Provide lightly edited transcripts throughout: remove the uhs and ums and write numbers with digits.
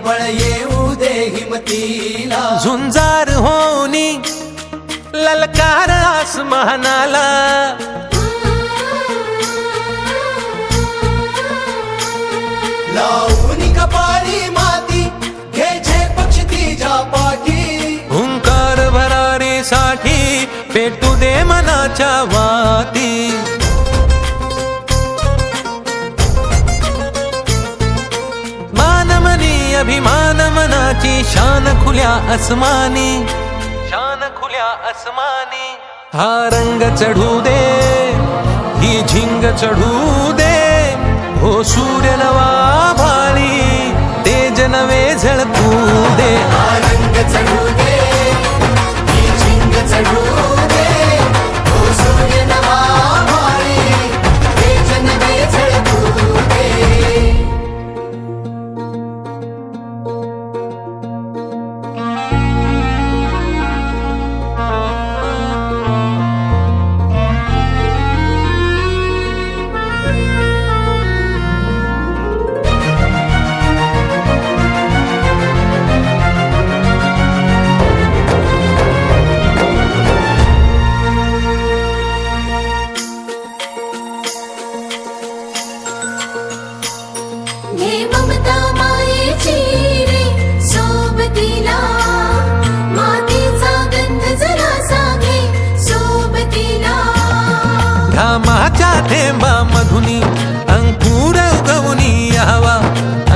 बळ येऊ दे हिमतीला, झुंजार होनी ललकार आसमानाला, लावून कपाळी माती घे झेप तिच्या पाठी, हुंकार भरारीसाठी पेटू दे मनाच्या वाती. मानमनी अभिमान मनाची शान खुल्या आसमानी, शान खुल्या आसमानी. हा रंग चढू दे, ही झिंग चढू दे, हो सूर्य नवा भाळी, तेज नवे झळकू दे. हा रंग चढू दे, ही झिंग चढू दे, हो सूर्य नवा भाळी, तेज नवे झळकू दे. हे ममता मायेची रे सोबतीला, मातीचा गंध जरासा घे सोबतीला. घामाच्या थेंबा मधुनी अंकुर उगवूनी यावा,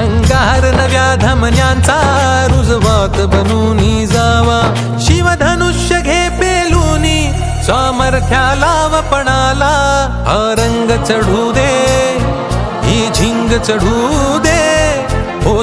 अंगार नव्या धमन्यांचा रुजवात बनूनी जावा. शिवधनुष्य घे पेलूनी सामर्थ्याला वपणाला, हा रंग चढू दे, ही झिंग चढू दे, हो